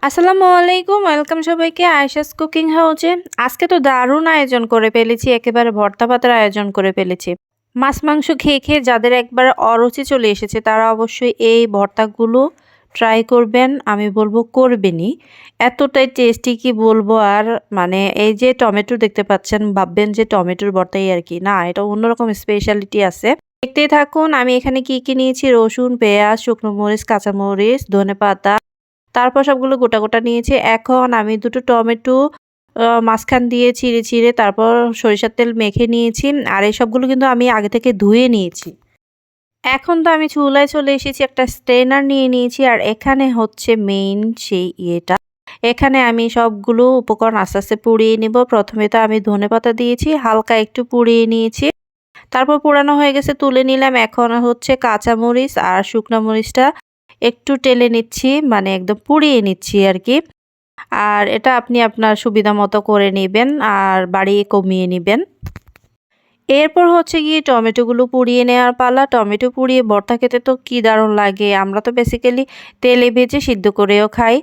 আসসালামু আলাইকুম, ওয়েলকাম সবাইকে আয়েশাস কুকিং হাউজে। আজকে তো দারুণ আয়োজন করে ফেলেছি, একেবারে ভর্তা ভাতের আয়োজন করে ফেলেছি। মাছ মাংস খেয়ে খেয়ে যাদের একবার অরুচি চলে এসেছে তারা অবশ্যই এই ভর্তাগুলো ট্রাই করবেন, আমি বলবো করবেনই। এতটাই টেস্টি কি বলবো আর। মানে এই যে টমেটো দেখতে পাচ্ছেন, ভাববেন যে টমেটোর ভর্তাই আর কি, না, এটা অন্যরকম স্পেশালিটি আছে। দেখতেই থাকুন আমি এখানে কি কি নিয়েছি। রসুন, পেঁয়াজ, শুকনো মরিচ, কাঁচামরিচ, ধনেপাতা, তারপর সবগুলো গোটা গোটা নিয়েছি। এখন আমি দুটো টমেটো মাঝখান দিয়ে চিড়ে চিড়ে তারপর সরিষার তেল মেখে নিয়েছি। আর এই সবগুলো কিন্তু আমি আগে থেকে ধুয়ে নিয়েছি। এখন তো আমি চুলায় চলে এসেছি, একটা স্ট্রেনার নিয়ে নিয়েছি। আর এখানে হচ্ছে মেইন সেই ইয়েটা, এখানে আমি সবগুলো উপকরণ আস্তে আস্তে পুড়িয়ে নিব। প্রথমে তো আমি ধনেপাতা দিয়েছি, হালকা একটু পুড়িয়ে নিয়েছি। তারপর পোড়ানো হয়ে গেছে, তুলে নিলাম। এখন হচ্ছে কাঁচামরিচ আর শুকনো মরিচটা একটু টেলে নিচ্ছি, মানে একদম পুড়িয়ে নিচ্ছি আর কি। আর এটা আপনি আপনার সুবিধা মতো করে নেবেন আর বাড়িয়ে কমিয়ে নেবেন। এরপর হচ্ছে গিয়ে টমেটোগুলো পুড়িয়ে নেওয়ার পালা। টমেটো পুড়িয়ে ভর্তা খেতে তো কি দারুণ লাগে। আমরা তো বেসিক্যালি তেলে ভেজে সিদ্ধ করেও খাই।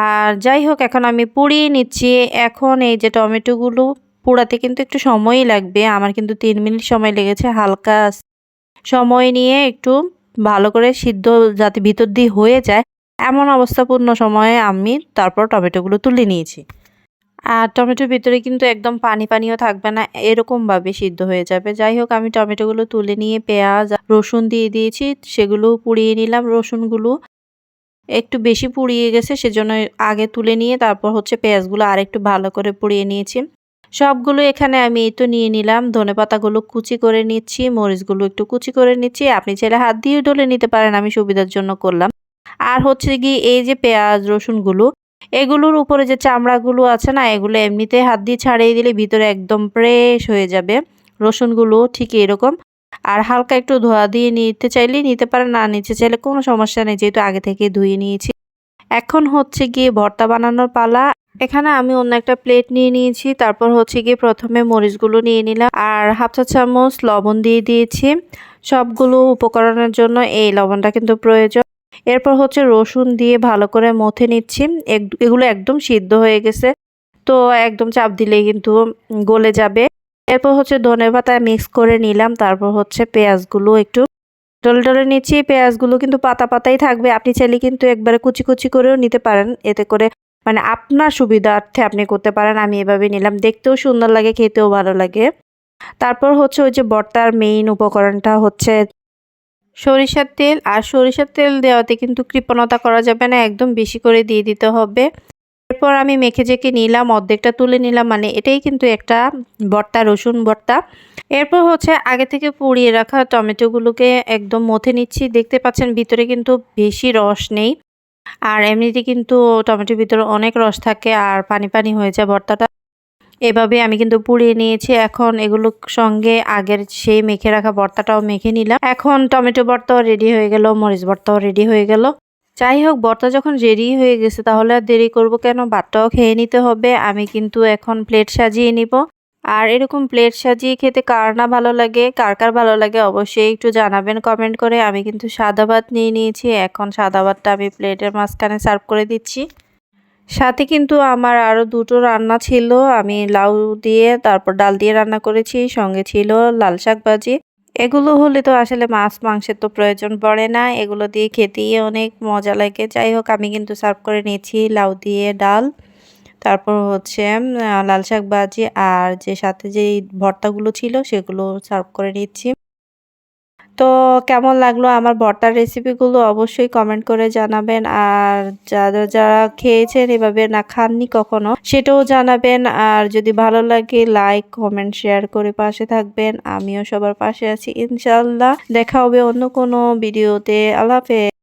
আর যাই হোক, এখন আমি পুড়িয়ে নিচ্ছি। এখন এই যে টমেটোগুলো পোড়াতে কিন্তু একটু সময়ই লাগবে, আমার কিন্তু 3 মিনিট সময় লেগেছে। হালকা সময় নিয়ে একটু ভালো করে সিদ্ধ যাতে ভিতর দিয়ে হয়ে যায়, এমন অবস্থাপূর্ণ সময়ে আমি তারপর টমেটোগুলো তুলে নিয়েছি। আর টমেটোর ভিতরে কিন্তু একদম পানি পানিও থাকবে না, এরকমভাবে সিদ্ধ হয়ে যাবে। যাই হোক, আমি টমেটোগুলো তুলে নিয়ে পেঁয়াজ রসুন দিয়ে দিয়েছি, সেগুলো পুড়িয়ে নিলাম। রসুনগুলো একটু বেশি পুড়িয়ে গেছে, সেজন্য আগে তুলে নিয়ে তারপর হচ্ছে পেঁয়াজগুলো আরেকটু ভালো করে পুড়িয়ে নিয়েছি। সবগুলো এখানে আমি এই তো নিয়ে নিলাম। ধনেপাতাগুলো কুচি করে নিচ্ছি, মরিচগুলো একটু কুচি করে নিচ্ছি। আপনি চাইলে হাত দিয়ে ডলে নিতে পারেন, আমি সুবিধার জন্য করলাম। আর হচ্ছে গিয়ে এই যে পেঁয়াজ রসুনগুলো, এগুলোর উপরে যে চামড়াগুলো আছে না, এগুলো এমনিতে হাত দিয়ে ছাড়িয়ে দিলে ভিতরে একদম ফ্রেশ হয়ে যাবে। রসুনগুলো ঠিক এরকম। আর হালকা একটু ধোয়া দিয়ে নিতে চাইলেই নিতে পারেন, না নিতে চাইলে কোনো সমস্যা নেই, যেহেতু আগে থেকে ধুয়ে নিয়েছি। এখন হচ্ছে গিয়ে ভর্তা বানানোর পালা। এখানে আমি অন্য একটা প্লেট নিয়ে নিয়েছি। তারপর হচ্ছে গিয়ে প্রথমে মরিচগুলো নিয়ে নিলাম আর হাফ চা চামচ লবণ দিয়ে দিয়েছি। সবগুলো উপকরণের জন্য এই লবণটা কিন্তু প্রয়োজন। এরপর হচ্ছে রসুন দিয়ে ভালো করে মথে নিচ্ছি। এগুলো একদম সিদ্ধ হয়ে গেছে, তো একদম চাপ দিলেই কিন্তু গলে যাবে। এরপর হচ্ছে ধনেপাতা মিক্স করে নিলাম। তারপর হচ্ছে পেঁয়াজগুলো একটু ডলে ডলে নিচ্ছি। পেঁয়াজগুলো কিন্তু পাতা পাতাই থাকবে, আপনি চাইলে কিন্তু একবারে কুচি কুচি করেও নিতে পারেন। এতে করে মানে আপনার সুবিধার্থে আপনি করতে পারেন। আমি এভাবে নিলাম, দেখতেও সুন্দর লাগে, খেতেও ভালো লাগে। তারপর হচ্ছে ওই যে ভর্তার মেইন উপকরণটা হচ্ছে সরিষার তেল। আর সরিষার তেল দেওয়াতে কিন্তু কৃপণতা করা যাবে না, একদম বেশি করে দিয়ে দিতে হবে। এরপর আমি মেখে জেকে নিলাম, অর্ধেকটা তুলে নিলাম, মানে এটাই কিন্তু একটা ভর্তা, রসুন ভর্তা। এরপর হচ্ছে আগে থেকে পুড়িয়ে রাখা টমেটোগুলোকে একদম মথে নিচ্ছি। দেখতে পাচ্ছেন ভিতরে কিন্তু বেশি রস নেই, আর এমনিতে কিন্তু টমেটোর ভিতরে অনেক রস থাকে আর পানি পানি হয়ে যায় ভর্তাটা। এভাবে আমি কিন্তু পুড়িয়ে নিয়েছি। এখন এগুলোর সঙ্গে আগের সেই মেখে রাখা ভর্তাটাও মেখে নিলাম। এখন টমেটো ভর্তাও রেডি হয়ে গেল, মরিচ ভর্তাও রেডি হয়ে গেল। যাই হোক, ভর্তা যখন রেডি হয়ে গেছে তাহলে আর দেরি করব কেন, ভাতটাও খেয়ে নিতে হবে। আমি কিন্তু এখন প্লেট সাজিয়ে নিব। আর এরকম প্লেট সাজিয়ে খেতে কার না ভালো লাগে, কার কার ভালো লাগে অবশ্যই একটু জানাবেন কমেন্ট করে। আমি কিন্তু সাদা ভাত নিয়ে নিয়েছি, এখন সাদা ভাতটা আমি প্লেটের মাঝখানে সার্ভ করে দিচ্ছি। সাথে কিন্তু আমার আরও দুটো রান্না ছিল, আমি লাউ দিয়ে তারপর ডাল দিয়ে রান্না করেছি, সঙ্গে ছিল লাল শাক ভাজি। এগুলো হলে তো আসলে মাছ মাংসের তো প্রয়োজন পড়ে না, এগুলো দিয়ে খেতেই অনেক মজা লাগে। যাই হোক, আমি কিন্তু সার্ভ করে নিয়েছি লাউ দিয়ে ডাল, তারপর হচ্ছে লাল শাক ভাজি, আর যে সাথে যে ভর্তাগুলো ছিল সেগুলো সার্ভ করে নিচ্ছি। তো কেমন লাগলো আমার ভর্তার রেসিপিগুলো অবশ্যই কমেন্ট করে জানাবেন। আর যারা যারা খেয়েছেন এভাবে, না খাননি কখনো, সেটাও জানাবেন। আর যদি ভালো লাগে লাইক কমেন্ট শেয়ার করে পাশে থাকবেন। আমিও সবার পাশে আছি ইনশাআল্লাহ। দেখা হবে অন্য কোনো ভিডিওতে। আল্লাহ হাফেজ।